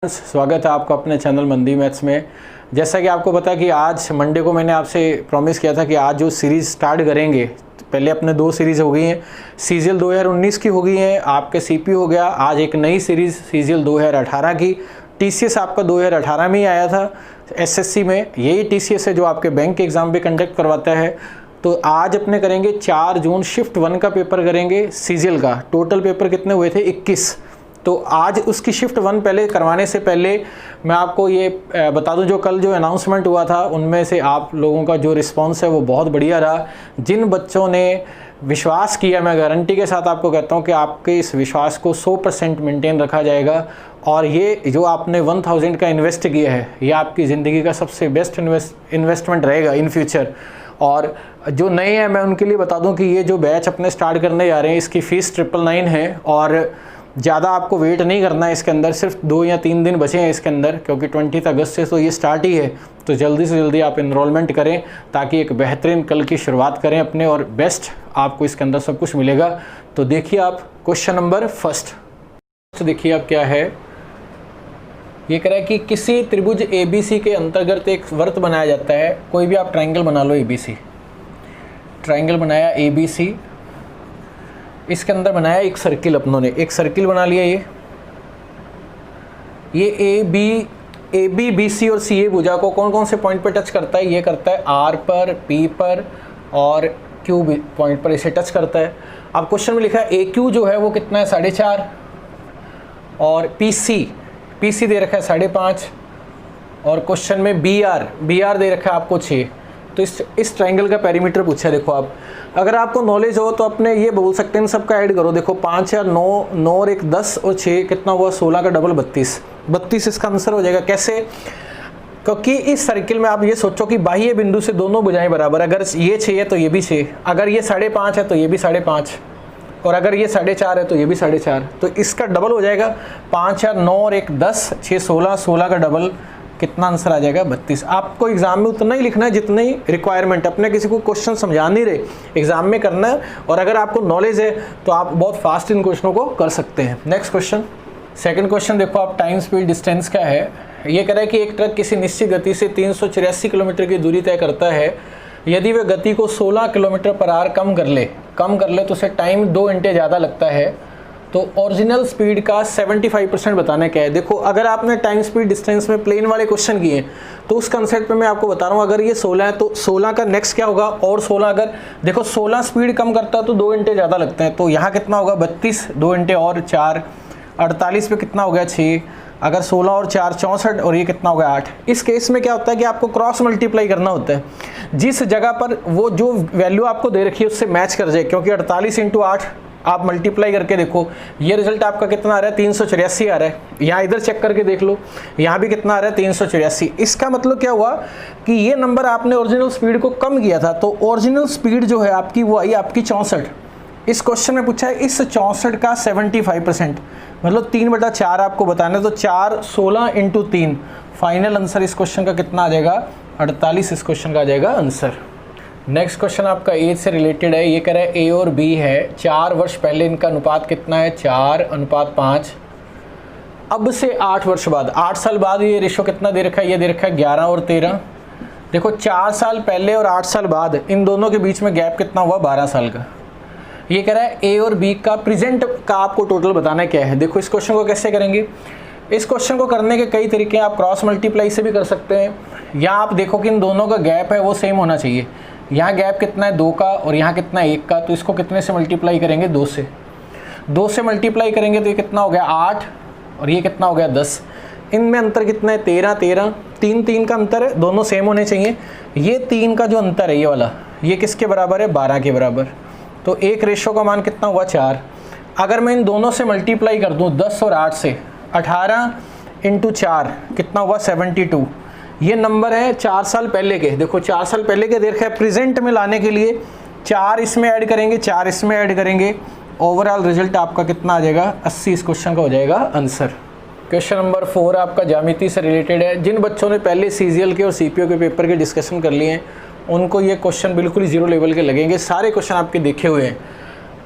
स्वागत है आपका अपने चैनल मंदी मैथ्स में। जैसा कि आपको पता है कि आज मंडे को मैंने आपसे प्रॉमिस किया था कि आज जो सीरीज़ स्टार्ट करेंगे, पहले अपने दो सीरीज़ हो गई हैं। सीजीएल 2019 की हो गई है, आपके सीपी हो गया। आज एक नई सीरीज़ सीजीएल 2018 की। टीसीएस आपका 2018 में ही आया था एसएससी में। यही टीसीएस है जो आपके बैंक के एग्ज़ाम भी कंडक्ट करवाता है। तो आज अपने करेंगे 4 जून शिफ्ट 1 का पेपर करेंगे सीजीएल का। टोटल पेपर कितने हुए थे? 21। तो आज उसकी शिफ्ट 1 पहले करवाने से पहले मैं आपको ये बता दूं, जो कल जो अनाउंसमेंट हुआ था उनमें से आप लोगों का जो रिस्पांस है वो बहुत बढ़िया रहा। जिन बच्चों ने विश्वास किया, मैं गारंटी के साथ आपको कहता हूं कि आपके इस विश्वास को 100% मेंटेन रखा जाएगा। और ये जो आपने 1000 का इन्वेस्ट किया है, ये आपकी ज़िंदगी का सबसे बेस्ट इन्वेस्टमेंट रहेगा इन फ्यूचर। और जो नए हैं मैं उनके लिए बता दूं कि ये जो बैच अपने स्टार्ट करने जा रहे हैं, इसकी फ़ीस 999 है। और ज़्यादा आपको वेट नहीं करना है इसके अंदर, सिर्फ 2 या 3 दिन बचे हैं इसके अंदर, क्योंकि 20 अगस्त से तो ये स्टार्ट ही है। तो जल्दी से जल्दी आप इनरोलमेंट करें ताकि एक बेहतरीन कल की शुरुआत करें अपने, और बेस्ट आपको इसके अंदर सब कुछ मिलेगा। तो देखिए आप क्वेश्चन नंबर फर्स्ट। तो देखिए आप क्या है, ये कह रहा है कि किसी त्रिभुज ABC के अंतर्गत एक वर्त बनाया जाता है। कोई भी आप ट्राइंगल बना लो ABC। ट्राइंगल बनाया ABC, इसके अंदर बनाया एक सर्किल, अपनों ने एक सर्किल बना लिया। ये AB BC और CA भुजा को कौन कौन से पॉइंट पर टच करता है? ये करता है R पर, P पर और Q पॉइंट पर, इसे टच करता है। अब क्वेश्चन में लिखा है AQ जो है वो कितना है? 4.5। और PC दे रखा है 5.5। और क्वेश्चन में BR दे रखा है आपको 6। तो इस ट्राइंगल का पेरीमीटर पूछा है। देखो आप, अगर आपको नॉलेज हो तो अपने ये बोल सकते हैं, इन सबका ऐड करो। देखो 5 या 9 और 1 10 और 6 कितना हुआ? 16 का डबल 32 इसका आंसर हो जाएगा। कैसे? क्योंकि इस सर्किल में आप ये सोचो कि बाह्य बिंदु से दोनों भुजाएं बराबर। अगर ये 6 है तो ये भी 6, अगर ये 5.5 है तो ये भी 5.5, और अगर ये 4.5 है तो ये भी 4.5। तो इसका डबल हो जाएगा। 5 या 9 और 1 10, 6 16 का डबल कितना आंसर आ जाएगा? 32। आपको एग्जाम में उतना ही लिखना है जितनी रिक्वायरमेंट। अपने किसी को क्वेश्चन समझा नहीं रहे, एग्जाम में करना है। और अगर आपको नॉलेज है तो आप बहुत फास्ट इन क्वेश्चनों को कर सकते हैं। नेक्स्ट क्वेश्चन, सेकंड क्वेश्चन देखो आप, टाइम स्पीड डिस्टेंस का है। ये कह रहा है कि एक ट्रक किसी निश्चित गति से 384 किलोमीटर की दूरी तय करता है। यदि वह गति को 16 किलोमीटर पर आवर कम कर ले तो उसे टाइम 2 घंटे ज़्यादा लगता है। तो ओरिजिनल स्पीड का 75% बताना क्या है? देखो, अगर आपने टाइम स्पीड डिस्टेंस में प्लेन वाले क्वेश्चन किए तो उस कंसेप्ट पे मैं आपको बता रहा हूँ। अगर ये 16 है तो 16 का नेक्स्ट क्या होगा? और 16 अगर देखो 16 स्पीड कम करता है तो 2 घंटे ज़्यादा लगते हैं। तो यहाँ कितना होगा? 32, 2 घंटे और 4, 48 पे कितना हो गया? 6। अगर 16 और 4 64, और ये कितना हो गया? 8। इस केस में क्या होता है कि आपको क्रॉस मल्टीप्लाई करना होता है, जिस जगह पर वो जो वैल्यू आपको दे रखी है उससे मैच कर जाए। क्योंकि 48 × 8 आप मल्टीप्लाई करके देखो, ये रिजल्ट आपका कितना आ रहा है? 384 आ रहा है। यहाँ इधर चेक करके देख लो, यहाँ भी कितना आ रहा है? 384। इसका मतलब क्या हुआ कि ये नंबर आपने ओरिजिनल स्पीड को कम किया था। तो ओरिजिनल स्पीड जो है आपकी वो आई आपकी 64। इस क्वेश्चन में पूछा है इस 64 का 75%, मतलब 3/4 आपको बताना है। तो 4 16 × 3, फाइनल आंसर इस क्वेश्चन का कितना आ जाएगा? 48 इस क्वेश्चन का आ जाएगा आंसर। नेक्स्ट क्वेश्चन आपका एज से रिलेटेड है। ये कह रहा है A और B है, 4 वर्ष पहले इनका अनुपात कितना है? 4:5। अब से 8 वर्ष बाद, 8 साल बाद ये रेशो कितना दे रखा है? ये दे रखा है 11 और 13। देखो 4 साल पहले और 8 साल बाद, इन दोनों के बीच में गैप कितना हुआ? 12 साल का। ये कह रहा है A और B का प्रेजेंट का आपको टोटल बताना क्या है। देखो इस क्वेश्चन को कैसे करेंगे? इस क्वेश्चन को करने के कई तरीके हैं। आप क्रॉस मल्टीप्लाई से भी कर सकते हैं, या आप देखो कि इन दोनों का गैप है वो सेम होना चाहिए। यहाँ गैप कितना है? 2 का, और यहाँ कितना है? 1 का। तो इसको कितने से मल्टीप्लाई करेंगे? 2 से। 2 से मल्टीप्लाई करेंगे तो ये कितना हो गया? 8, और ये कितना हो गया? 10। इनमें अंतर कितना है? 13 3 का अंतर है, दोनों सेम होने चाहिए। ये 3 का जो अंतर है ये वाला, ये किसके बराबर है? 12 के बराबर। तो एक रेशो का मान कितना हुआ? 4। अगर मैं इन दोनों से मल्टीप्लाई कर दूँ 10 और 8 से, 18 × 4 कितना हुआ? 72। ये नंबर है 4 साल पहले के। देखो 4 साल पहले के देख रहे हैं, प्रेजेंट में लाने के लिए 4 इसमें ऐड करेंगे, 4 इसमें ऐड करेंगे, ओवरऑल रिजल्ट आपका कितना आ जाएगा? 80 इस क्वेश्चन का हो जाएगा आंसर। क्वेश्चन नंबर 4 आपका ज्यामिति से रिलेटेड है। जिन बच्चों ने पहले सीजीएल के और सीपीओ के पेपर के डिस्कशन कर लिए हैं उनको ये क्वेश्चन बिल्कुल 0 लेवल के लगेंगे। सारे क्वेश्चन आपके देखे हुए हैं।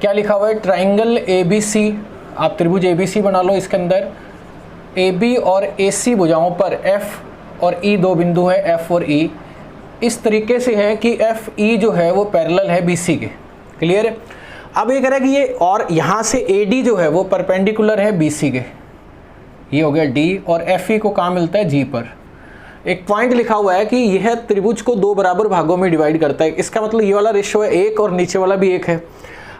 क्या लिखा हुआ है? ट्राइंगल ABC, आप त्रिभुज ABC बना लो। इसके अंदर ए बी और ए सी भुजाओं पर एफ और ई दो बिंदु है, एफ और ई इस तरीके से है कि एफ ई जो है वो पैरेलल है बी सी के। क्लियर है। अब ये कह रहा है कि ये और यहाँ से ए डी जो है वो परपेंडिकुलर है बी सी के, ये हो गया डी, और एफ ई को कहाँ मिलता है, जी पर। एक पॉइंट लिखा हुआ है कि यह त्रिभुज को दो बराबर भागों में डिवाइड करता है। इसका मतलब ये वाला रेशो है 1 और नीचे वाला भी 1 है।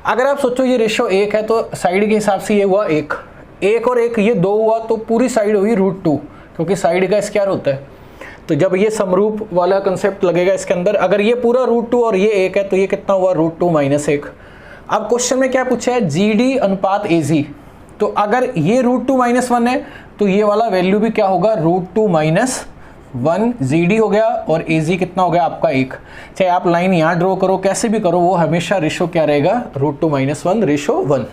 अगर आप सोचो ये रेशो 1 है तो साइड के हिसाब से ये हुआ 1, 1 और 1 ये 2 हुआ, तो पूरी साइड हुई √2, क्योंकि साइड का स्क्वायर होता है। तो जब ये समरूप वाला कंसेप्ट लगेगा इसके अंदर, अगर ये पूरा √2 और ये 1 है तो ये कितना हुआ, √2 - 1। अब क्वेश्चन में क्या पूछा है, जी डी अनुपात ए जी। तो अगर ये √2 - 1 है तो ये वाला वैल्यू भी क्या होगा, √2 - 1 जी डी हो गया, और ए जी कितना हो गया आपका 1। चाहे आप लाइन यहाँ ड्रॉ करो, कैसे भी करो, वो हमेशा रेशो क्या रहेगा, √2 - 1 रेशो 1।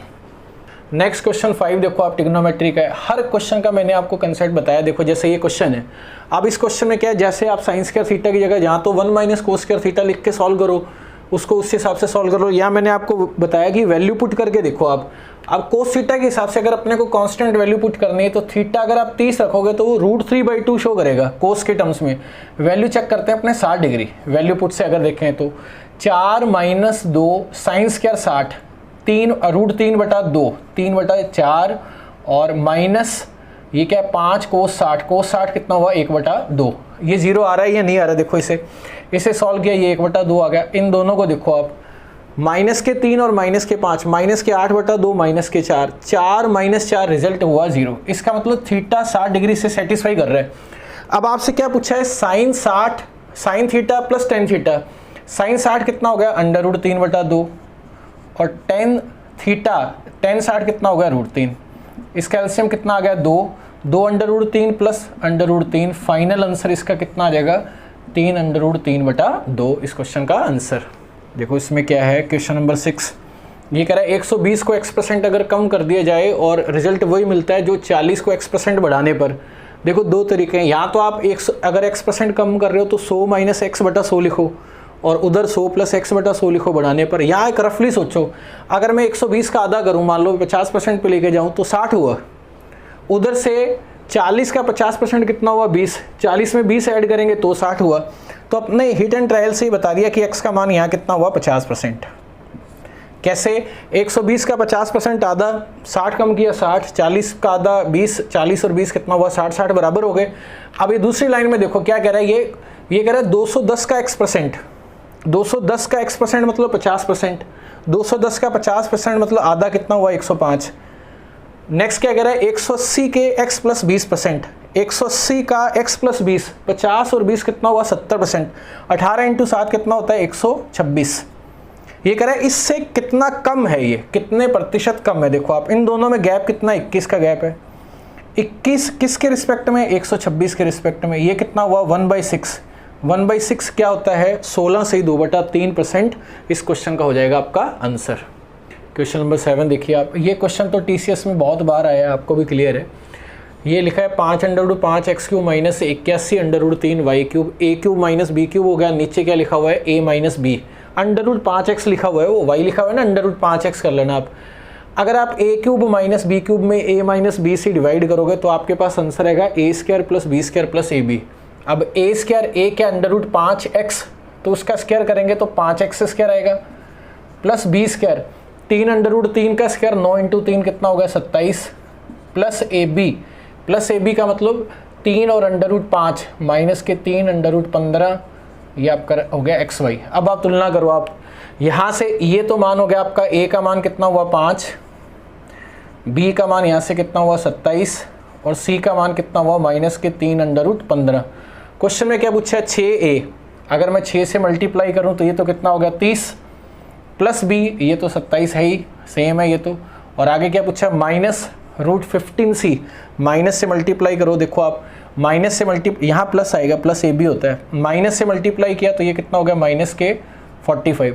नेक्स्ट क्वेश्चन 5 देखो आप, ट्रिग्नोमेट्री का है। हर क्वेश्चन का मैंने आपको कंसेप्ट बताया। देखो जैसे ये क्वेश्चन है, अब इस क्वेश्चन में क्या है, जैसे आप साइन स्क्वायर थीटा की जगह जहाँ तो 1 - cos स्क्वायर थीटा लिख के सॉल्व करो, उसको उस हिसाब से सॉल्व करो। या मैंने आपको बताया कि वैल्यू पुट करके देखो आप। अब कोस थीटा के हिसाब से अगर अपने को कांस्टेंट वैल्यू पुट करनी है तो थीटा अगर आप 30 रखोगे तो वो √3/2 शो करेगा कोस के टर्म्स में। वैल्यू चेक करते हैं अपने 60 डिग्री वैल्यू पुट से अगर देखें तो 4 - 2 साइन स्क्वायर 60, 3 √3/2 3/4, और माइनस ये क्या है 5 कोस 60 कितना हुआ 1/2। ये 0 आ रहा है या नहीं आ रहा है, देखो इसे सॉल्व किया, ये 1/2 आ गया। इन दोनों को देखो आप, -3 और -5, -8/2 -4, 4 - 4 रिजल्ट हुआ 0। इसका मतलब थीटा 60 डिग्री से सेटिस्फाई कर रहा है। अब आपसे क्या पूछा है, sine theta plus ten theta. Sine 60 कितना हो गया, √3/2, और टेन थीटा टेन 60 कितना हो गया, √3। इसका एलसीएम कितना आ गया, 2 √3 प्लस √3। फाइनल आंसर इसका कितना आ जाएगा, 3 √3/2 इस क्वेश्चन का आंसर। देखो इसमें क्या है, क्वेश्चन नंबर 6 ये कह रहा है 120 को x% अगर कम कर दिया जाए और रिजल्ट वही मिलता है जो 40 को x% बढ़ाने पर। देखो दो तरीके हैं, यहाँ तो आप अगर x% कम कर रहे हो तो 100 - x/100 लिखो, और उधर 100 + x/100 लिखो बढ़ाने पर। यहाँ एक रफली सोचो, अगर मैं 120 का आधा करूँ, मान लो 50% पे लेके जाऊँ तो 60 हुआ, उधर से 40 का 50% कितना हुआ, 20, 40 में 20 ऐड करेंगे तो 60 हुआ। तो अपने हिट एंड ट्रायल से ही बता दिया कि x का मान यहाँ कितना हुआ, 50%। कैसे, 120 का 50% आधा, 60 कम किया 60, 40 का आधा 20, 40 और 20 कितना हुआ, 60 बराबर हो गए। अब ये दूसरी लाइन में देखो क्या कह रहा है, ये कह रहा है 210 का x%, 210 का x% मतलब 50%, 210 का 50% मतलब आधा कितना हुआ, 105। नेक्स्ट क्या कह रहा है, 180 के x + 20%, 180 का x + 20, 50 और 20 कितना हुआ, 70%, 18 × 7 कितना होता है, 126। ये कह रहा है इससे कितना कम है, ये कितने प्रतिशत कम है। देखो आप इन दोनों में गैप कितना, 21 का गैप है। 21 किसके रिस्पेक्ट में, 126 के रिस्पेक्ट में। ये कितना हुआ, 1/6। 1/6 क्या होता है, 16 से 2/3% इस क्वेश्चन का हो जाएगा आपका आंसर। क्वेश्चन नंबर 7 देखिए आप, ये क्वेश्चन तो TCS में बहुत बार आया है, आपको भी क्लियर है। ये लिखा है 5 √ 5x³ - 81 √3 y³ a³ - b³ हो गया। नीचे क्या लिखा हुआ है, a - b, √5x लिखा हुआ है, वो y लिखा हुआ है ना, √5x कर लेना आप। अगर आप a³ - b³ में a - b से डिवाइड करोगे तो आपके पास आंसर आएगा a² + b² + ab। अब a² क्या √5x, तो उसका स्क्वायर करेंगे तो 5x² आएगा, प्लस b², 3 √3 का स्क्वायर 9 × 3 कितना होगा, 27, प्लस ab का मतलब 3 और √5 माइनस के 3 √15, ये आपका हो गया xy। अब आप तुलना करो, आप यहाँ से ये तो मान हो गया आपका, a का मान कितना हुआ 5, b का मान यहाँ से कितना हुआ 27, और c का मान कितना हुआ माइनस के 3 √15। क्वेश्चन में क्या पूछा है, 6a, अगर मैं 6 से मल्टीप्लाई करूँ तो ये तो कितना हो गया 30, प्लस b, ये तो 27 है ही, सेम है ये तो। और आगे क्या पूछा, -√15c, माइनस से मल्टीप्लाई करो। देखो आप माइनस से यहाँ प्लस आएगा, प्लस a भी होता है, माइनस से मल्टीप्लाई किया तो ये कितना हो गया, माइनस के 45।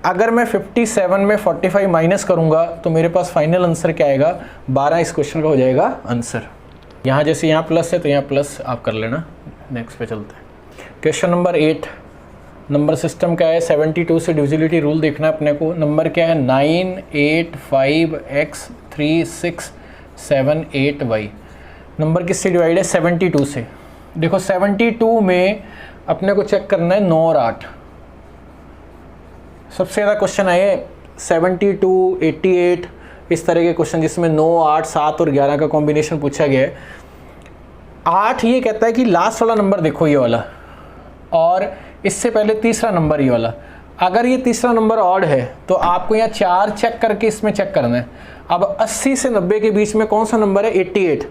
अगर मैं 57 में 45 माइनस करूँगा तो मेरे पास फाइनल आंसर क्या आएगा, 12 इस क्वेश्चन का हो जाएगा आंसर। यहाँ जैसे यहाँ प्लस है तो यहाँ प्लस आप कर लेना। नेक्स्ट पे चलते हैं, क्वेश्चन नंबर 8। नंबर सिस्टम क्या है, 72 से डिविजिबिलिटी रूल देखना है अपने को। नंबर क्या है, 9 8 5 x 3 6 7 8 y। नंबर किससे डिवाइड है 72 से। देखो 72 में अपने को चेक करना है 9 और 8। सबसे ज़्यादा क्वेश्चन आए 72, 88 इस तरह के क्वेश्चन जिसमें 9, 8, 7 और 11 का कॉम्बिनेशन पूछा गया है। 8 ये कहता है कि लास्ट वाला नंबर देखो ये वाला, और इससे पहले तीसरा नंबर ये वाला। अगर ये तीसरा नंबर ऑड है तो आपको यहाँ 4 चेक करके इसमें चेक करना है। अब 80 से 90 के बीच में कौन सा नंबर है 88।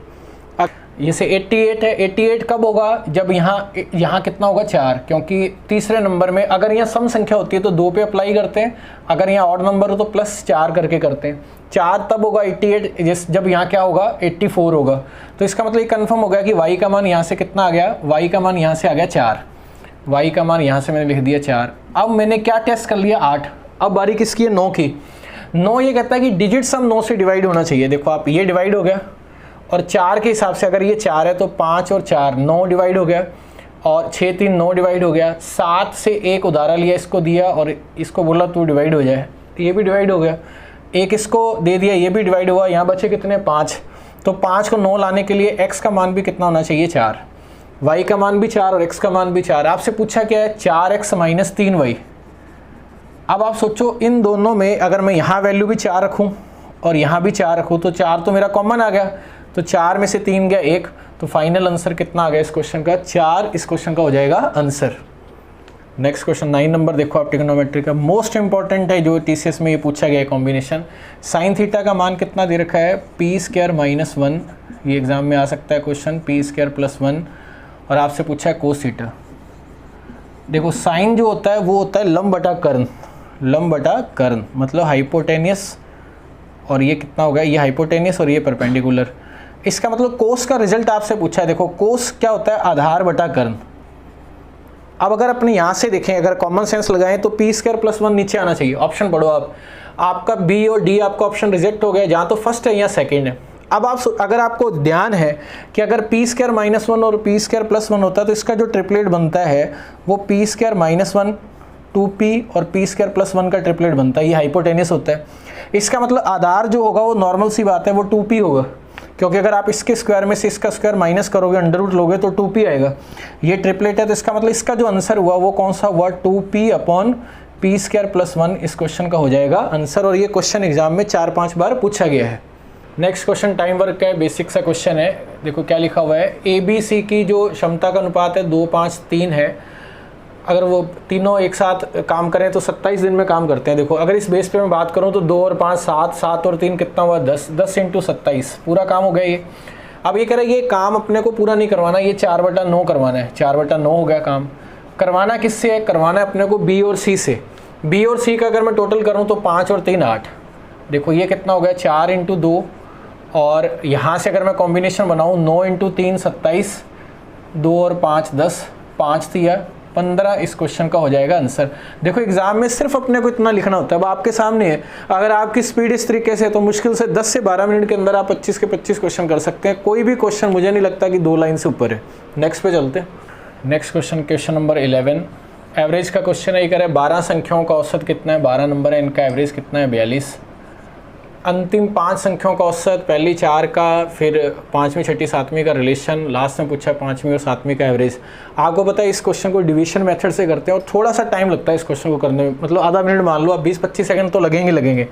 जैसे 88 है, 88 कब होगा जब यहाँ कितना होगा 4, क्योंकि तीसरे नंबर में अगर यहाँ सम संख्या होती है तो 2 पे अप्लाई करते हैं, अगर यहाँ ऑड नंबर हो तो +4 करके करते हैं। 4 तब होगा 88 जब यहाँ क्या होगा 84 होगा। तो इसका मतलब ये कन्फर्म हो गया कि y का मान यहाँ से कितना आ गया, y का मान यहाँ से आ गया 4, y का मान यहाँ से मैंने लिख दिया 4। अब मैंने क्या टेस्ट कर लिया 8। अब बारी किसकी है 9 की। 9 ये कहता है कि डिजिट सम 9 से डिवाइड होना चाहिए। देखो आप ये डिवाइड हो गया, और 4 के हिसाब से अगर ये 4 है तो 5 और 4 9 डिवाइड हो गया, और 6 3 9 डिवाइड हो गया। 7 से एक उधारा लिया, इसको दिया और इसको बोला तू डिवाइड हो जाए, ये भी डिवाइड हो गया। एक इसको दे दिया, ये भी डिवाइड हुआ। यहाँ बचे कितने 5। तो 5 को 9 लाने के लिए x का मान भी कितना होना चाहिए 4, y का मान भी 4 और x का मान भी 4। आपसे पूछा क्या है 4x - 3y। अब आप सोचो इन दोनों में अगर मैं यहाँ वैल्यू भी 4 रखूँ और यहाँ भी 4 रखूँ तो 4 तो मेरा कॉमन आ गया, तो 4 में से 3 गया 1। तो फाइनल आंसर कितना आ गया इस क्वेश्चन का 4। इस क्वेश्चन का हो जाएगा आंसर। नेक्स्ट क्वेश्चन 9 नंबर देखो आप, ट्रिग्नोमेट्री का मोस्ट इंपॉर्टेंट है जो टीसीएस में ये पूछा गया है कॉम्बिनेशन। साइन थीटा का मान कितना दे रखा है p² - 1। ये एग्जाम में आ सकता है क्वेश्चन p² + 1। और आपसे पूछा है कोस थीटा। देखो साइन जो होता है वो होता है लंब बटा कर्ण, लंब बटा कर्ण मतलब हाइपोटेनियस, और ये कितना होगा ये हाइपोटेनियस और ये परपेंडिकुलर। इसका मतलब कोस का रिजल्ट आपसे पूछा है। देखो कोस क्या होता है आधार बटा कर्ण। अब अगर अपने यहाँ से देखें, अगर कॉमन सेंस लगाएं तो p² + 1 नीचे आना चाहिए। ऑप्शन पढ़ो आप, आपका बी और डी आपका ऑप्शन रिजेक्ट हो गया, जहाँ तो फर्स्ट है या सेकंड है। अब आप अगर आपको ध्यान है कि अगर p² - 1 और p² + 1 होता है तो इसका जो ट्रिपलेट बनता है वो p² - 1 2p और p² + 1 का ट्रिपलेट बनता है। ये हाइपोटेनियस होता है। इसका मतलब आधार जो होगा वो नॉर्मल सी बात है वो 2p होगा, क्योंकि अगर आप इसके स्क्वायर में से इसका स्क्वायर माइनस करोगे, अंडर रूट लोगे तो 2p आएगा। ये ट्रिपलेट है तो इसका मतलब इसका जो आंसर हुआ वो कौन सा हुआ 2p/p² + 1 इस क्वेश्चन का हो जाएगा आंसर। और ये क्वेश्चन एग्जाम में 4-5 बार पूछा गया है। नेक्स्ट क्वेश्चन टाइम वर्क का है, बेसिक सा क्वेश्चन है। देखो क्या लिखा हुआ है, ABC की जो क्षमता का अनुपात है 2, 5, 3 है। अगर वो तीनों एक साथ काम करें तो 27 दिन में काम करते हैं। देखो अगर इस बेस पे मैं बात करूं तो 2 और 5 7, 7 और 3 कितना हुआ 10, 10 × 27 पूरा काम हो गया ये। अब ये कह रहे हैं ये काम अपने को पूरा नहीं करवाना, ये 4/9 करवाना है। 4/9 हो गया काम। करवाना किससे है, करवाना है अपने को B और C से। B और C का अगर मैं टोटल करूँ तो 5 और 3 8। देखो ये कितना हो गया 4 × 2, और यहाँ से अगर मैं कॉम्बिनेशन बनाऊँ 9 × 3 27, 2 और 5 10, 5 3 15 इस क्वेश्चन का हो जाएगा आंसर। देखो एग्जाम में सिर्फ अपने को इतना लिखना होता है। अब आपके सामने है, अगर आपकी स्पीड इस तरीके से है तो मुश्किल से 10 से 12 मिनट के अंदर आप 25 के 25 क्वेश्चन कर सकते हैं। कोई भी क्वेश्चन मुझे नहीं लगता कि 2 लाइन से ऊपर है। नेक्स्ट पे चलते हैं। नेक्स्ट क्वेश्चन नंबर 11 एवरेज का क्वेश्चन है। ये कह रहा है 12 संख्याओं का औसत कितना है, 12 नंबर है, इनका एवरेज कितना है 42। अंतिम 5 संख्याओं का औसत, पहली 4 का, फिर 5वीं 6ठी 7वीं का रिलेशन, लास्ट में पूछा 5वीं और 7वीं का एवरेज। आपको पता है इस क्वेश्चन को डिवीजन मेथड से करते हैं और थोड़ा सा टाइम लगता है इस क्वेश्चन को करने में, मतलब आधा मिनट मान लो आप, 20-25 सेकंड तो लगेंगे।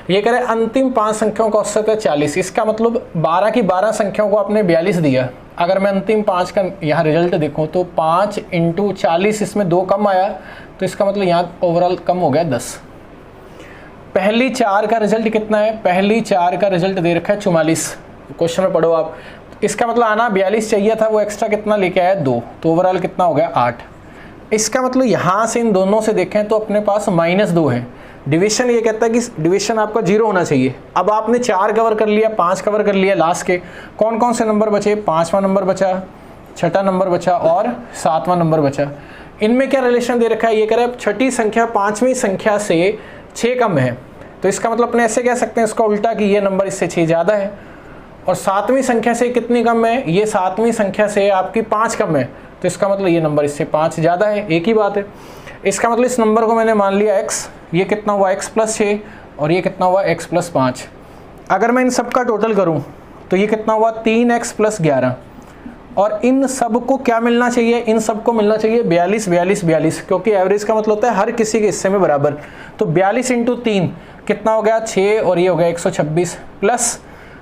ये कह रहे हैं अंतिम 5 संख्याओं का औसत है 40। इसका मतलब 12 की 12 संख्याओं को आपने 42 दिया। अगर मैं अंतिम 5 का यहाँ रिजल्ट देखूँ तो 5 × 40, इसमें 2 कम आया तो इसका मतलब यहाँ ओवरऑल कम हो गया 10। पहली 4 का रिजल्ट कितना है, पहली 4 का रिजल्ट दे रखा है 44। क्वेश्चन में पढ़ो आप, इसका मतलब आना 42 चाहिए था, वो एक्स्ट्रा कितना लेके आया 2, तो ओवरऑल कितना हो गया 8। इसका मतलब यहाँ से इन दोनों से देखें तो अपने पास -2 है। डिवीजन ये कहता है कि डिवीजन आपका 0 होना चाहिए। अब आपने 4 कवर कर लिया, 5 कवर कर लिया, लास्ट के कौन कौन से नंबर बचे, 5वां नंबर बचा, 6ठा नंबर बचा और 7वां नंबर बचा। इनमें क्या रिलेशन दे रखा है, ये कह रहा है 6ठी संख्या 5वीं संख्या से 6 कम है, तो इसका मतलब अपने ऐसे कह सकते हैं इसका उल्टा कि ये नंबर इससे 6 ज़्यादा है। और 7वीं संख्या से कितनी कम है, ये 7वीं संख्या से आपकी 5 कम है, तो इसका मतलब ये नंबर इससे 5 ज़्यादा है। एक ही बात है। इसका मतलब इस नंबर को मैंने मान लिया x, ये कितना हुआ x + 6 और ये कितना हुआ x + 5। अगर मैं इन सब का टोटल करूँ तो ये कितना हुआ 3x प्लस 11, और इन सब को क्या मिलना चाहिए, इन सब को मिलना चाहिए 42 42 42, क्योंकि एवरेज का मतलब होता है हर किसी के हिस्से में बराबर। तो 42 इंटू 3 कितना हो गया 6, और ये हो गया 126, प्लस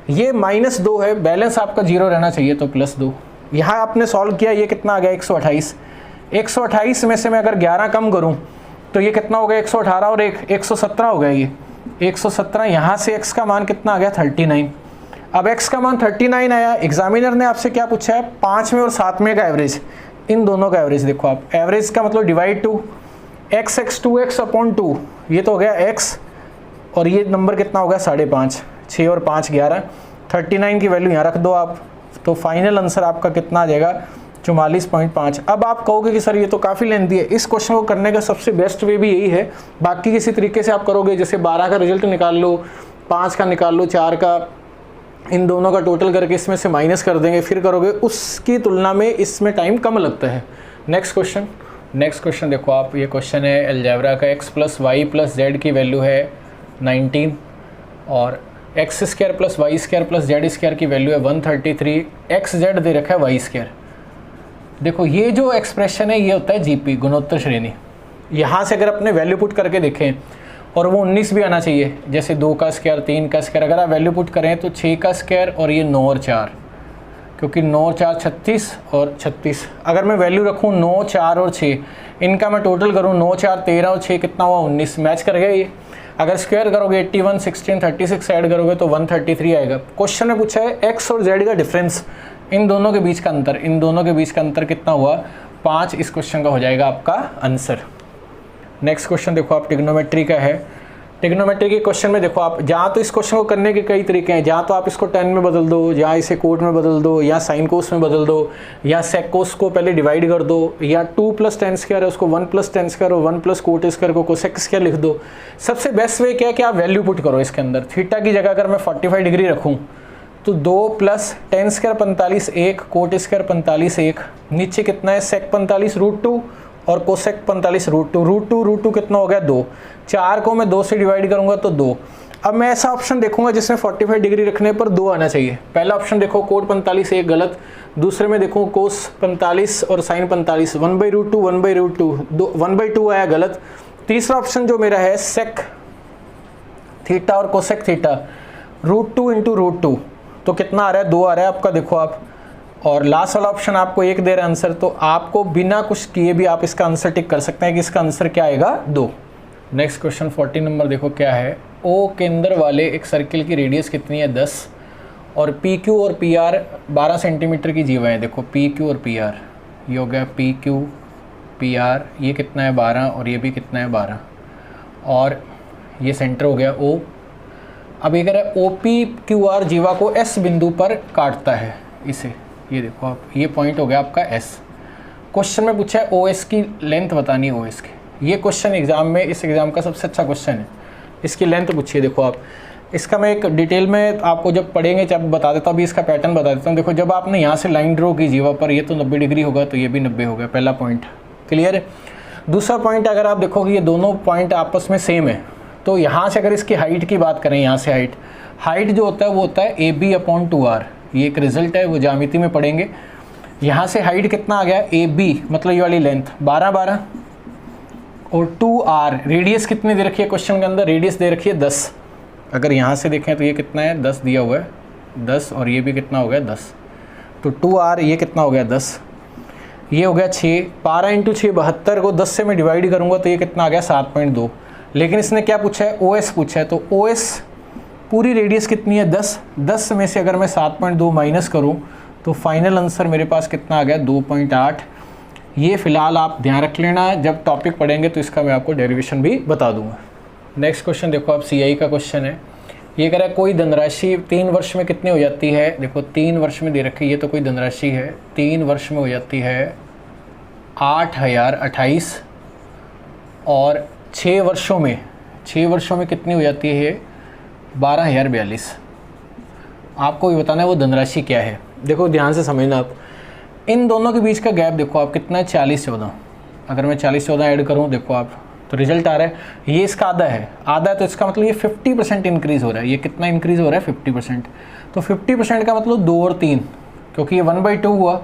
ये -2 है, बैलेंस आपका 0 रहना चाहिए तो +2। यहाँ आपने सॉल्व किया, ये कितना आ गया 128। 128 में से मैं अगर 11 कम करूँ तो ये कितना हो गया 118, और 117 हो गया ये 117। यहाँ से x का मान कितना आ गया 39। अब x का मान 39 आया, एग्जामिनर ने आपसे क्या पूछा है 5 में और 7 में का एवरेज, इन दोनों का एवरेज देखो आप, एवरेज का मतलब डिवाइड 2, x 2x अपॉन 2, ये तो हो गया x, और ये नंबर कितना हो गया 5.5, 6 और 5 11, 39 की वैल्यू यहाँ रख दो आप, तो फाइनल आंसर आपका कितना आ जाएगा 44.5। अब आप कहोगे कि सर ये तो काफ़ी लेंथी है, इस क्वेश्चन को करने का सबसे बेस्ट वे भी यही है, बाकी किसी तरीके से आप करोगे, जैसे 12 का रिजल्ट निकाल लो, 5 का निकाल लो, 4 का, इन दोनों का टोटल करके इसमें से माइनस कर देंगे, फिर करोगे, उसकी तुलना में इसमें टाइम कम लगता है। नेक्स्ट क्वेश्चन देखो आप, ये क्वेश्चन है अलजेब्रा का, x plus Y plus Z की वैल्यू है 19 और X square plus Y square plus Z square की वैल्यू है 133, एक्स जेड दे रखा है वाई स्क्वायर। देखो ये जो एक्सप्रेशन है ये होता है जीपी, गुणोत्तर श्रेणी। यहाँ से अगर अपने वैल्यू पुट करके देखें और वो 19 भी आना चाहिए, जैसे 2 का स्क्वायर 3 का स्क्वायर, अगर आप वैल्यू पुट करें तो 6 का स्क्वायर और ये 9 और 4, क्योंकि 9 और 4 36 और 36। अगर मैं वैल्यू रखूँ 9 4 और 6, इनका मैं टोटल करूँ 9 4 13 और 6 कितना हुआ 19, मैच कर गया ये। अगर स्क्वायर करोगे 81 16 36 ऐड करोगे तो 133 आएगा। क्वेश्चन में पूछा है एक्स और जेड का डिफरेंस, इन दोनों के बीच का अंतर, कितना हुआ 5। इस क्वेश्चन का हो जाएगा आपका आंसर। नेक्स्ट क्वेश्चन देखो आप, ट्रिग्नोमेट्री का है। ट्रिग्नोमेट्री के क्वेश्चन में देखो आप, जहाँ तो इस क्वेश्चन को करने के कई तरीके हैं, जहाँ तो आप इसको tan में बदल दो, या इसे कोट में बदल दो, या साइन कोस में बदल दो, या सेक कोस को पहले डिवाइड कर दो, या 2 + tan स्क्वायर है उसको 1 + tan स्क्वायर और 1 + कोट स्क्वायर को कोसेक स्क्वायर लिख दो। सबसे बेस्ट वे क्या है कि आप वैल्यू पुट करो इसके अंदर। थीटा की जगह अगर मैं 45 डिग्री रखूँ तो 2 + tan स्क्वायर 45 1, कोट स्क्वायर 45 1, नीचे कितना है सेक 45 √2 और कोसेक 45 √2 कितना हो गया 2। 4 को मैं 2 से डिवाइड करूंगा तो 2। अब मैं ऐसा ऑप्शन देखूंगा जिसमें 45 डिग्री रखने पर 2 आना चाहिए। पहला ऑप्शन देखो कोट 45 1 गलत, दूसरे में देखो कोस 45 और साइन 45 1/√2 1/2 आया गलत। तीसरा ऑप्शन जो मेरा है सेक थीटा और कोसेक थीटा √2 × √2, तो कितना आ रहा है 2 आ रहा है आपका, देखो आप। और लास्ट वाला ऑप्शन आपको 1 दे रहा है आंसर, तो आपको बिना कुछ किए भी आप इसका आंसर टिक कर सकते हैं कि इसका आंसर क्या आएगा 2। नेक्स्ट क्वेश्चन 40 नंबर देखो क्या है। ओ केंद्र वाले एक सर्किल की रेडियस कितनी है 10 और पी क्यू और पी आर 12 सेंटीमीटर की जीवाएँ। देखो पी क्यू और पी आर, ये हो गया पी क्यू पी आर, ये कितना है 12 और ये भी कितना है 12, और ये सेंटर हो गया ओ। अब ये कह रहा है ओ पी क्यू आर जीवा को एस बिंदु पर काटता है इसे, ये देखो आप, ये पॉइंट हो गया आपका एस। क्वेश्चन में पूछा है ओ एस की लेंथ बतानी है ओ एस की। ये क्वेश्चन एग्जाम में, इस एग्जाम का सबसे अच्छा क्वेश्चन है, इसकी लेंथ पूछिए। देखो आप, इसका मैं एक डिटेल में आपको जब पढ़ेंगे जब बता देता हूँ, अभी इसका पैटर्न बता देता हूँ। देखो जब आपने यहाँ से लाइन ड्रॉ की जीवा पर, ये तो 90 डिग्री होगा तो ये भी 90 होगा, पहला पॉइंट क्लियर है। दूसरा पॉइंट अगर आप देखोगे ये दोनों पॉइंट आपस में सेम है, तो यहाँ से अगर इसकी हाइट की बात करें, यहाँ से हाइट जो होता है वो होता है AB/2R। ये एक रिजल्ट है, वो ज्यामिति में पढ़ेंगे। यहाँ से हाइट कितना आ गया AB, मतलब ये वाली लेंथ 12 12 और 2R। रेडियस कितनी दे रखी है क्वेश्चन के अंदर, रेडियस दे रखी है 10। अगर यहाँ से देखें तो ये कितना है 10 दिया हुआ है 10, और ये भी कितना हो गया 10, तो 2R ये कितना हो गया 10, ये हो गया 6। 12 × 6 72 को 10 से मैं डिवाइड करूँगा तो ये कितना आ गया 7.2। लेकिन इसने क्या पूछा है OS पूछा है, तो OS पूरी रेडियस कितनी है 10, 10 में से अगर मैं 7.2 माइनस करूं तो फाइनल आंसर मेरे पास कितना आ गया 2.8। ये फिलहाल आप ध्यान रख लेना, जब टॉपिक पढ़ेंगे तो इसका मैं आपको डेरिवेशन भी बता दूंगा। नेक्स्ट क्वेश्चन देखो आप, CI का क्वेश्चन है। ये कह रहा है कोई धनराशि 3 वर्ष में कितनी हो जाती है। देखो 3 वर्ष में दे रखी है, ये तो कोई धनराशि है, 3 वर्ष में हो जाती है 8028, और 6 वर्षों में कितनी हो जाती है 12042। आपको भी बताना है वो धनराशि क्या है। देखो ध्यान से समझना आप, इन दोनों के बीच का गैप देखो आप कितना है 40-14। अगर मैं 40-14 ऐड करूं देखो आप, तो रिजल्ट आ रहा है ये इसका आधा है, तो इसका मतलब ये 50% इंक्रीज़ हो रहा है। ये कितना इंक्रीज़ हो रहा है 50%। तो 50% का मतलब 2 और 3, क्योंकि ये 1/2 हुआ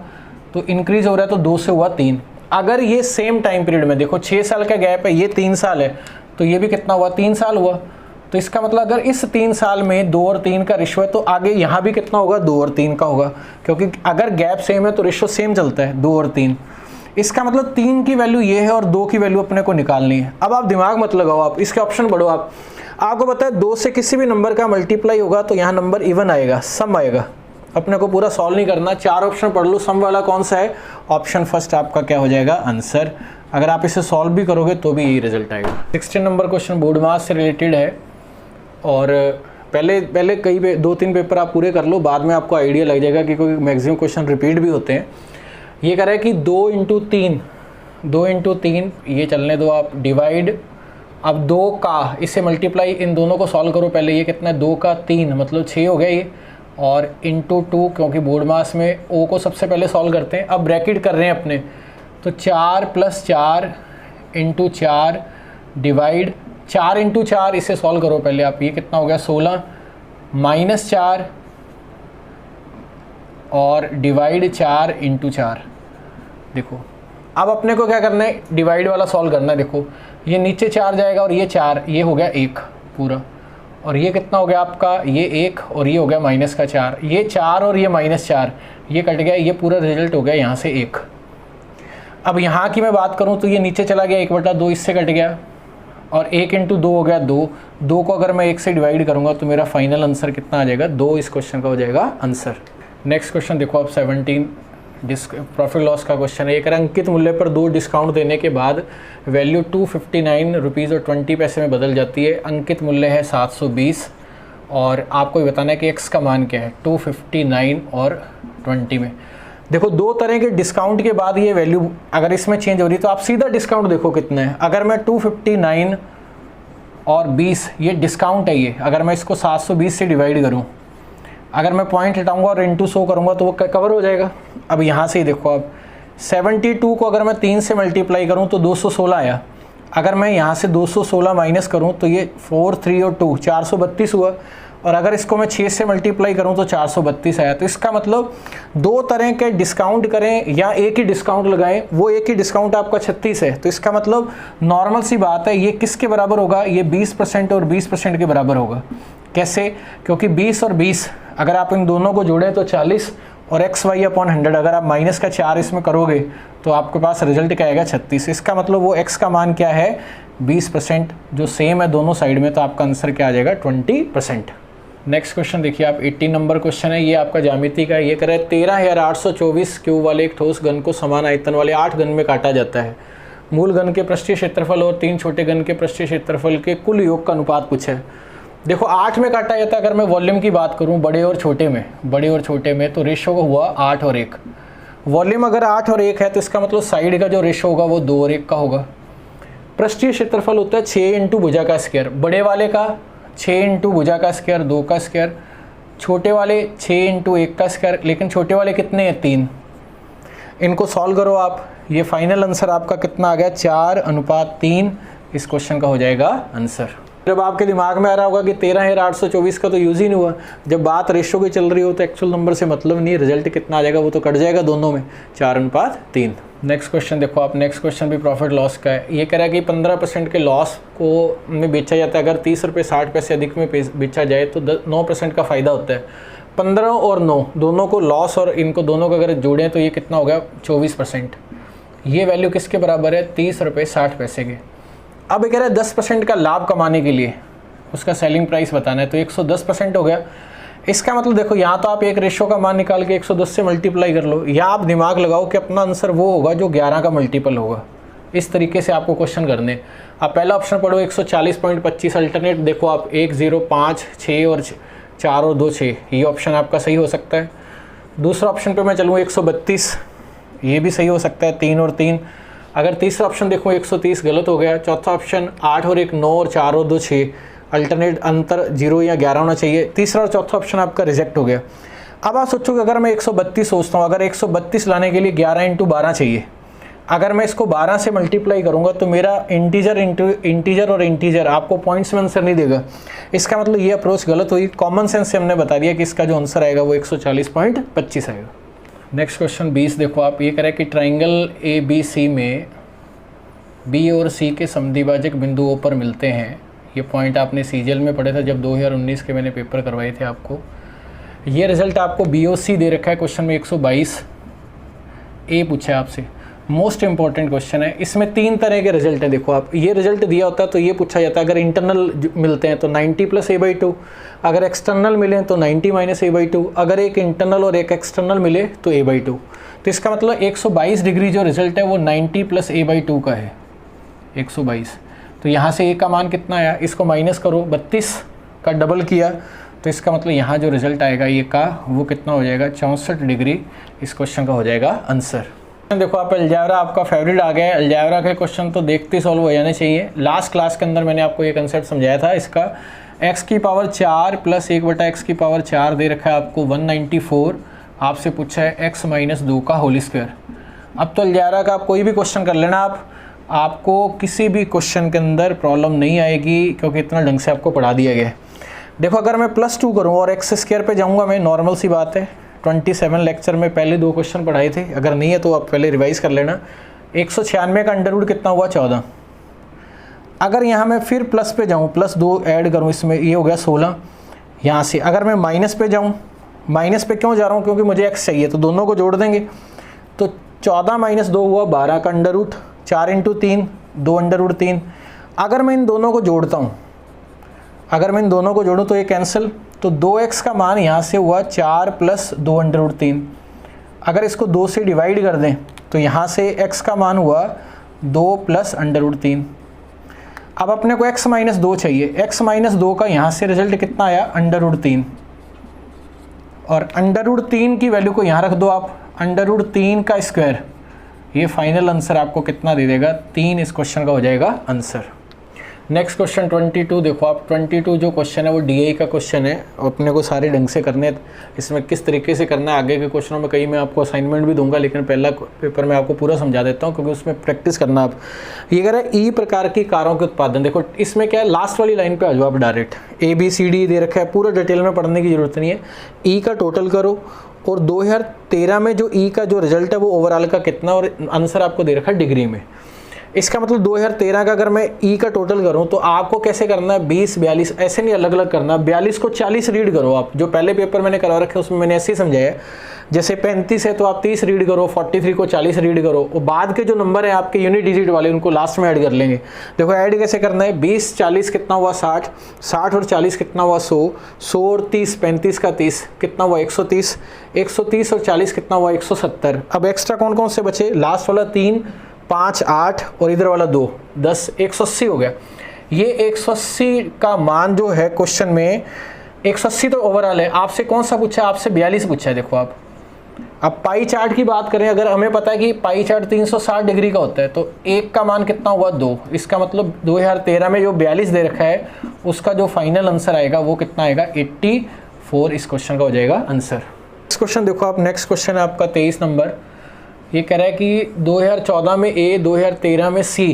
तो इंक्रीज हो रहा है, तो 2 से हुआ 3। अगर ये सेम टाइम पीरियड में, देखो 6 साल का गैप है, ये 3 साल है, तो ये भी कितना हुआ, 3 साल हुआ। तो इसका मतलब अगर इस 3 साल में 2 और 3 का रेशो है तो आगे यहाँ भी कितना होगा, 2 और 3 का होगा, क्योंकि अगर गैप सेम है तो रेशो सेम चलता है, 2 और 3। इसका मतलब 3 की वैल्यू ये है और 2 की वैल्यू अपने को निकालनी है। अब आप दिमाग मत लगाओ, आप इसके ऑप्शन पढ़ो। आपको पता है 2 से किसी भी नंबर का मल्टीप्लाई होगा तो यहाँ नंबर इवन आएगा, सम आएगा। अपने को पूरा सॉल्व नहीं करना, 4 ऑप्शन पढ़ लो, सम वाला कौन सा है, ऑप्शन फर्स्ट आपका क्या हो जाएगा, आंसर। अगर आप इसे सॉल्व भी करोगे तो भी यही रिजल्ट आएगा। 16 नंबर क्वेश्चन बोर्ड मास से रिलेटेड है, और पहले कई 2-3 पेपर आप पूरे कर लो, बाद में आपको आइडिया लग जाएगा कि कोई मैक्सिमम क्वेश्चन रिपीट भी होते हैं। ये कह रहा है कि 2 इंटू 3 ये चलने दो आप, डिवाइड, अब 2 का इससे मल्टीप्लाई, इन दोनों को सॉल्व करो पहले। ये कितना है, 2 का 3 मतलब 6 हो गया ये, और इंटू 2, क्योंकि बोर्ड मास में ओ को सबसे पहले सॉल्व करते हैं। अब ब्रैकेट कर रहे हैं अपने, तो 4 + 4 इंटू 4 डिवाइड 4 इंटू 4, इसे सॉल्व करो पहले आप। ये कितना हो गया, 16 -4 और डिवाइड 4 इंटू 4। देखो अब अपने को क्या करना है, डिवाइड वाला सॉल्व करना है। देखो ये नीचे 4 जाएगा और ये 4, ये हो गया 1 पूरा, और ये कितना हो गया आपका, ये 1 और ये हो गया माइनस का 4, ये 4 और ये -4, ये कट गया, ये पूरा रिजल्ट हो गया यहाँ से 1। अब यहाँ की मैं बात करूँ तो ये नीचे चला गया 1/2, इससे कट गया, और 1 इंटू 2 हो गया 2 को अगर मैं 1 से डिवाइड करूँगा तो मेरा फाइनल आंसर कितना आ जाएगा, 2 इस क्वेश्चन का हो जाएगा आंसर। नेक्स्ट क्वेश्चन देखो आप 17 प्रॉफिट लॉस का क्वेश्चन है। एक अंकित मूल्य पर 2 डिस्काउंट देने के बाद वैल्यू 259 रुपीज़ और 20 पैसे में बदल जाती है। अंकित मूल्य है 720 और आपको ये बताना है कि एक्स का मान क्या है, 259 और 20 में। देखो 2 तरह के डिस्काउंट के बाद ये वैल्यू अगर इसमें चेंज हो रही है तो आप सीधा डिस्काउंट देखो कितना है। अगर मैं 259 और 20 ये डिस्काउंट है, ये अगर मैं इसको 720 से डिवाइड करूँ, अगर मैं पॉइंट हटाऊंगा और इंटू 100 करूँगा तो वो कवर हो जाएगा। अब यहाँ से ही देखो आप 72 को अगर मैं 3 से मल्टीप्लाई करूँ तो 216 आया। अगर मैं यहाँ से 216 माइनस करूँ तो ये 4, 3 और 2 432 हुआ, और अगर इसको मैं 6 से मल्टीप्लाई करूँ तो 432 आया। तो इसका मतलब 2 तरह के डिस्काउंट करें या एक ही डिस्काउंट लगाएं, वो एक ही डिस्काउंट आपका 36 है। तो इसका मतलब नॉर्मल सी बात है, ये किसके बराबर होगा, ये 20% और 20% के बराबर होगा। कैसे, क्योंकि 20 और 20 अगर आप इन दोनों को जोड़ें तो 40 और XY/100, अगर आप माइनस का 4 इसमें करोगे तो आपके पास रिजल्ट क्या आएगा, 36। इसका मतलब वो x का मान क्या है, 20%, जो सेम है दोनों साइड में, तो आपका आंसर क्या आ जाएगा, 20%। नेक्स्ट क्वेश्चन देखिए आप 18 नंबर क्वेश्चन है, ये आपका ज्यामिति का। ये कह रहा है 13,824 क्यूब वाले एक ठोस घन को समान आयतन वाले 8 घन में काटा जाता है। मूल घन के पृष्ठीय क्षेत्रफल और 3 छोटे घन के पृष्ठीय क्षेत्रफल के कुल योग का अनुपात पूछा है। देखो 8 में काटा जाता है। अगर मैं वॉल्यूम की बात करूं बड़े और छोटे में तो रेशो हुआ 8 और 1। वॉल्यूम अगर 8 और 1 है तो इसका मतलब साइड का जो रेशो होगा वो 2 और 1 का होगा। पृष्ठीय क्षेत्रफल होता है 6 इंटू भुजा का स्क्वायर, बड़े वाले का 6 इंटू भुजा का स्क्वायर 2 का स्क्वायर, छोटे वाले 6 इंटू 1 का स्क्वायर, लेकिन छोटे वाले कितने हैं, 3। इनको सॉल्व करो आप, ये फाइनल आंसर आपका कितना आ गया, 4:3 इस क्वेश्चन का हो जाएगा आंसर। जब आपके दिमाग में आ रहा होगा कि 13,824 का तो यूज़ ही नहीं हुआ, जब बात रेशो की चल रही हो तो एक्चुअल नंबर से मतलब नहीं, रिजल्ट कितना आ जाएगा वो तो कट जाएगा दोनों में, 4:3। नेक्स्ट क्वेश्चन देखो आप, नेक्स्ट क्वेश्चन भी प्रॉफिट लॉस का है। ये कह रहा है कि 15% के लॉस को में बेचा जाता है, अगर 30 रुपये 60 पैसे अधिक में बेचा जाए तो 9% का फ़ायदा होता है। 15 और 9 दोनों को लॉस और इनको दोनों को अगर जोड़ें तो ये कितना हो गया, 24%। ये वैल्यू किसके बराबर है, 30 रुपये 60 पैसे के। अब ये कह रहा है 10% का लाभ कमाने के लिए उसका सेलिंग प्राइस बताना है, तो 110% हो गया। इसका मतलब देखो यहाँ तो आप एक रेशो का मान निकाल के 110 से मल्टीप्लाई कर लो, या आप दिमाग लगाओ कि अपना आंसर वो होगा जो 11 का मल्टीपल होगा। इस तरीके से आपको क्वेश्चन करने। आप पहला ऑप्शन पढ़ो 140.25, अल्टरनेट देखो आप 1, 0, 5, 6 और 4 और 2, 6, ये ऑप्शन आपका सही हो सकता है। दूसरा ऑप्शन पे मैं चलूँ 132, ये भी सही हो सकता है, 3 और 3। अगर तीसरा ऑप्शन देखो 130 गलत हो गया। चौथा ऑप्शन 8 और 1 9 और 4 और 2 6, अल्टरनेट अंतर 0 या 11 होना चाहिए। तीसरा और चौथा ऑप्शन आपका रिजेक्ट हो गया। अब आप सोचोगे अगर मैं 132 सोचता हूँ, अगर 132 लाने के लिए 11 × 12 चाहिए, अगर मैं इसको 12 से मल्टीप्लाई करूंगा तो मेरा इंटीजर इंटू इंटीजर और इंटीजर आपको पॉइंट्स में आंसर नहीं देगा। इसका मतलब ये अप्रोच गलत हुई। कॉमन सेंस से हमने बता दिया कि इसका जो आंसर आएगा वो 140.25 आएगा। नेक्स्ट क्वेश्चन 20 देखो आप, ये कह रहा है कि ट्राइंगल ABC में B और C के समद्विभाजक बिंदुओं पर मिलते हैं। ये पॉइंट आपने सीजीएल में पढ़े था जब 2019 के मैंने पेपर करवाए थे आपको। ये रिजल्ट आपको BOC दे रखा है क्वेश्चन में 122 A पूछा है आपसे। मोस्ट इंपॉर्टेंट क्वेश्चन है। इसमें 3 तरह के रिजल्ट हैं। देखो आप, ये रिजल्ट दिया होता है तो ये पूछा जाता है अगर इंटरनल मिलते हैं तो 90 + a/2, अगर एक्सटर्नल मिले तो 90 - a/2, अगर एक इंटरनल और एक एक्सटर्नल मिले तो a/2। तो इसका मतलब 122 डिग्री जो रिजल्ट है वो 90 + a/2 का है, 122। तो यहाँ से a का मान कितना आया, इसको माइनस करो, 32 का डबल किया तो इसका मतलब यहाँ जो रिजल्ट आएगा ये का वो कितना हो जाएगा, 64 डिग्री इस क्वेश्चन का हो जाएगा आंसर। देखो आप, अलजेब्रा आपका फेवरेट आ गया है। अलजेब्रा के क्वेश्चन तो देखते सॉल्व हो जाने चाहिए। लास्ट क्लास के अंदर मैंने आपको ये कंसेप्ट समझाया था इसका। x की पावर 4 + 1/x की पावर 4 दे रखा है आपको 194। आपसे पूछा है x - 2 का होल स्क्वायर। अब तो अलजेब्रा का आप कोई भी क्वेश्चन कर लेना, आपको किसी भी क्वेश्चन के अंदर प्रॉब्लम नहीं आएगी क्योंकि इतना ढंग से आपको पढ़ा दिया गया है। देखो अगर मैं +2 करूँ और x² पे जाऊँगा मैं, नॉर्मल सी बात है। 27 लेक्चर में पहले 2 क्वेश्चन पढ़ाए थे, अगर नहीं है तो आप पहले रिवाइज कर लेना। 196 का अंडर रूट कितना हुआ, 14। अगर यहाँ मैं फिर प्लस पे जाऊँ, +2 ऐड करूँ इसमें, ये हो गया 16। यहाँ से अगर मैं माइनस पे जाऊँ, माइनस पे क्यों जा रहा हूँ, क्योंकि मुझे x चाहिए तो दोनों को जोड़ देंगे। तो 14 - 2 हुआ 12 का अंडर रूट, 4 × 3 2 अंडर रूट 3। अगर मैं इन दोनों को जोड़ता हूँ, अगर मैं इन दोनों को जोड़ूँ तो ये कैंसिल, तो 2x का मान यहाँ से हुआ 4 + 2 अंडर रूट 3। अगर इसको 2 से डिवाइड कर दें तो यहाँ से x का मान हुआ 2 + अंडर रूट 3। अब अपने को x - 2 चाहिए। x - 2 का यहाँ से रिजल्ट कितना आया, अंडर रूट 3। और अंडर रूट 3 की वैल्यू को यहाँ रख दो आप, अंडर रूट 3 का स्क्वायर। ये फाइनल आंसर आपको कितना दे देगा, 3 इस क्वेश्चन का हो जाएगा आंसर। नेक्स्ट क्वेश्चन 22 देखो आप, 22 जो क्वेश्चन है वो DI का क्वेश्चन है। अपने को सारे ढंग से करने, इसमें किस तरीके से करना है आगे के क्वेश्चनों में कहीं मैं आपको असाइनमेंट भी दूंगा, लेकिन पहला पेपर में आपको पूरा समझा देता हूँ क्योंकि उसमें प्रैक्टिस करना आप। ये कह रहा है ई प्रकार की कारों के उत्पादन। देखो इसमें क्या है, लास्ट वाली लाइन पर आ जाओ आप डायरेक्ट। ABCD दे रखा है, पूरा डिटेल में पढ़ने की जरूरत नहीं है। ई का टोटल करो और 2013 में जो ई का जो रिजल्ट है वो ओवरऑल का कितना, और आंसर आपको दे रखा है डिग्री में। इसका मतलब 2013 का अगर मैं ई का टोटल करूं तो आपको कैसे करना है, 20 42 ऐसे नहीं अलग अलग करना। 42 को 40 रीड करो आप, जो पहले पेपर मैंने करवा रखे उसमें मैंने ऐसे ही समझाया। जैसे 35 है तो आप 30 रीड करो, 43 को 40 रीड करो, और बाद के जो नंबर है आपके यूनिट डिजिट वाले उनको लास्ट में ऐड कर लेंगे। देखो ऐड कैसे करना है, 20 40 कितना हुआ 60, 60 और 40 कितना हुआ 100, 100 और 30 35 का 30 कितना हुआ 130, 130 और 40 कितना हुआ 170। अब एक्स्ट्रा कौन कौन से बचे, लास्ट वाला 3 5 8 और इधर वाला 2 10, 180 हो गया। ये 180 का मान जो है क्वेश्चन में, 180 तो ओवरऑल है। आपसे कौन सा पूछा है, आपसे 42 पूछा है। देखो आप, अब पाई चार्ट की बात करें, अगर हमें पता है कि पाई चार्ट 360 डिग्री का होता है तो 1 का मान कितना हुआ 2। इसका मतलब 2013 में जो 42 दे रखा है उसका जो फाइनल आंसर आएगा वो कितना आएगा, 84 इस क्वेश्चन का हो जाएगा आंसर। नेक्स्ट क्वेश्चन देखो आप, नेक्स्ट क्वेश्चन है आपका 23 नंबर। ये कह रहा है कि 2014 में A, 2013 में C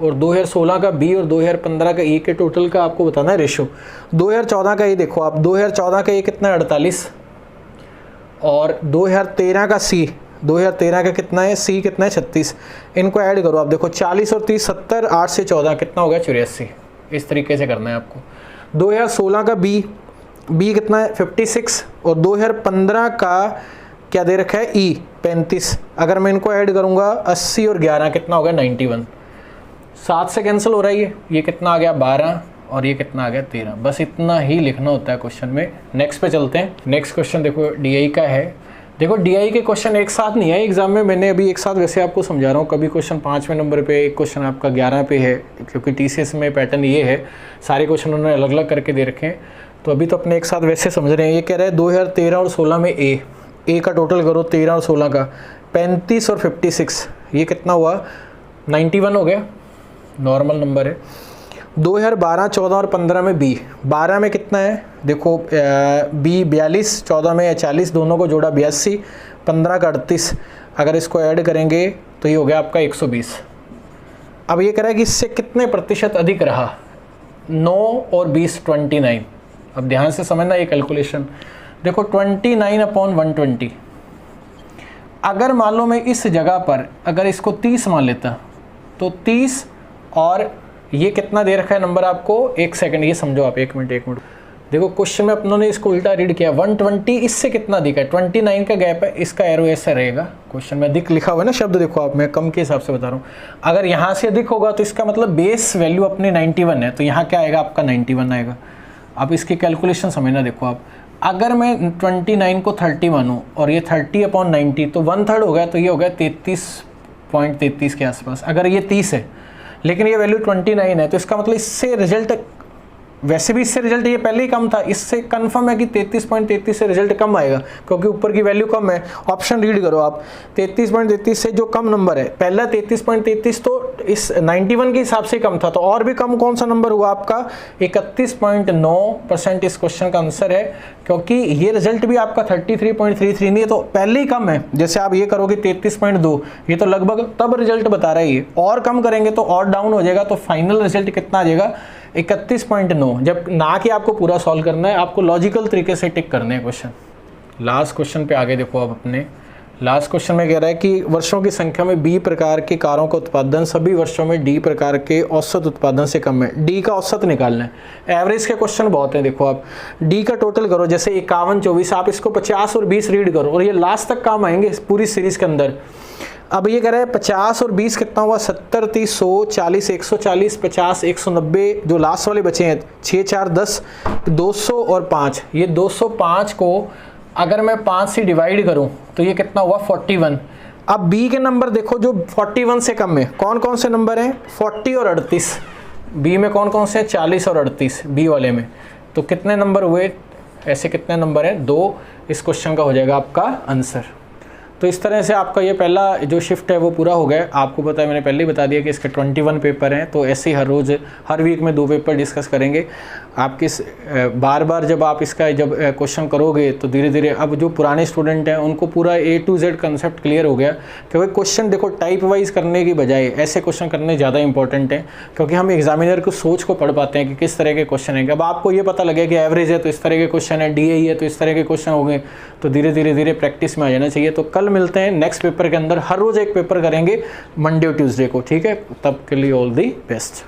और 2016 का B और 2015 का E के टोटल का आपको बताना है रेशो। 2014 का ये देखो आप, 2014 का ये कितना है 48, और 2013 का C, 2013 का कितना है C कितना है 36। इनको ऐड करो आप, देखो 40 और 30 70, 8 से 14 कितना हो गया 84। इस तरीके से करना है आपको। 2016 का B कितना है 56, और 2015 का क्या दे रखा है E 35। अगर मैं इनको ऐड करूंगा 80 और 11 कितना हो गया 91। 7 से कैंसिल हो रहा है, ये कितना आ गया 12 और ये कितना आ गया 13। बस इतना ही लिखना होता है क्वेश्चन में। नेक्स्ट पे चलते हैं। नेक्स्ट क्वेश्चन देखो DI का है। देखो DI के क्वेश्चन एक साथ नहीं है एग्जाम में, मैंने अभी एक साथ वैसे आपको समझा रहा हूँ। कभी क्वेश्चन 5वें नंबर पे, एक क्वेश्चन आपका 11 पे है, क्योंकि TCS में पैटर्न ये है, सारे क्वेश्चन उन्होंने अलग अलग करके दे रखे हैं। तो अभी तो अपने एक साथ वैसे समझ रहे हैं। ये कह रहे हैं 2013 और 16 में A का टोटल करो, 13 और 16 का 35 और 56, ये कितना हुआ 91 हो गया, नॉर्मल नंबर है। 2012 14 और 15 में B, 12 में कितना है देखो B 42, 14 में 40, दोनों को जोड़ा 82, 15 का 38। अगर इसको ऐड करेंगे तो ये हो गया आपका 120। अब ये कह रहा है कि इससे कितने प्रतिशत अधिक रहा, 9 और 20 29। अब ध्यान से समझना ये कैलकुलेशन। देखो 29/120, अगर मान लो मैं इस जगह पर अगर इसको 30 मान लेता तो 30 और ये कितना दे रखा है नंबर आपको, एक सेकंड ये समझो आप, एक मिनट। देखो क्वेश्चन में अपनों ने इसको उल्टा रीड किया, 120 इससे कितना दिखा है, 29 का गैप है, इसका एरो ऐसा रहेगा। क्वेश्चन में अधिक लिखा हुआ है ना शब्द, देखो आप, मैं कम के हिसाब से बता रहा हूँ। अगर यहाँ से अधिक होगा तो इसका मतलब बेस वैल्यू अपनी 91 है, तो यहाँ क्या आएगा आपका 91 आएगा। अब इसकी कैलकुलेशन समझना, देखो आप, अगर मैं 29 को 30 मानूँ और ये 30/90 तो 1/3 हो गया, तो ये हो गया 33.33 के आसपास। अगर ये 30 है लेकिन ये वैल्यू 29 है, तो इसका मतलब इससे रिजल्ट, वैसे भी इससे रिजल्ट ये पहले ही कम था, इससे कंफर्म है कि 33.33 से रिजल्ट कम आएगा, क्योंकि ऊपर की वैल्यू कम है। ऑप्शन रीड करो आप, 33.33 से जो कम नंबर है, पहला 33.33 तो इस 91 के हिसाब से कम था, तो और भी कम कौन सा नंबर हुआ आपका, 31.9% इस क्वेश्चन का आंसर है, क्योंकि ये रिजल्ट भी आपका 33.33 नहीं है, तो पहले ही कम है। जैसे आप ये करोगे 33.2, ये तो लगभग तब रिजल्ट बता रहा है, ये और कम करेंगे तो और डाउन हो जाएगा, तो फाइनल रिजल्ट कितना आ जाएगा, 31.9। जब ना कि आपको पूरा सॉल्व करना है, आपको लॉजिकल तरीके से टिक करने हैं क्वेश्चन। लास्ट क्वेश्चन पे आगे देखो आप अपने, लास्ट क्वेश्चन में कह रहा है कि वर्षों की संख्या में बी प्रकार के कारों का उत्पादन सभी वर्षों में डी प्रकार के औसत उत्पादन से कम है। डी का औसत निकालना है। एवरेज के क्वेश्चन बहुत हैं, देखो आप डी का टोटल करो, जैसे 51 24, आप इसको 50 और 20 रीड करो और ये लास्ट तक काम आएंगे पूरी सीरीज के अंदर। अब ये कह रहा है 50 और 20 कितना हुआ, 70 30 100 40 140 50 190, जो लास्ट वाले बचे हैं 6 4 10 200 और 5, ये 205 को अगर मैं 5 से डिवाइड करूं तो ये कितना हुआ 41। अब बी के नंबर देखो जो 41 से कम है, कौन कौन से नंबर हैं, 40 और 38। बी में कौन कौन से हैं, 40 और 38 बी वाले में, तो कितने नंबर हुए, ऐसे कितने नंबर हैं, 2। इस क्वेश्चन का हो जाएगा आपका आंसर। तो इस तरह से आपका ये पहला जो शिफ्ट है वो पूरा हो गया। आपको पता है, मैंने पहले ही बता दिया कि इसके 21 पेपर हैं, तो ऐसे ही हर रोज़ हर वीक में 2 पेपर डिस्कस करेंगे। आप किस बार बार जब आप इसका जब क्वेश्चन करोगे तो धीरे धीरे अब जो पुराने स्टूडेंट हैं उनको पूरा A to Z concept clear हो गया, क्योंकि क्वेश्चन देखो टाइप वाइज करने की बजाय ऐसे क्वेश्चन करने ज़्यादा इंपॉर्टेंट है, क्योंकि हम एग्जामिनर को सोच को पढ़ पाते हैं कि किस तरह के क्वेश्चन हैं। अब आपको ये पता लगे कि एवरेज है तो इस तरह के क्वेश्चन है, DAE है तो इस तरह के क्वेश्चन हो गए, तो धीरे धीरे प्रैक्टिस में आ जाना चाहिए। तो कल मिलते हैं नेक्स्ट पेपर के अंदर, हर रोज़ एक पेपर करेंगे मंडे और ट्यूसडे को, ठीक है। तब के लिए ऑल दी बेस्ट।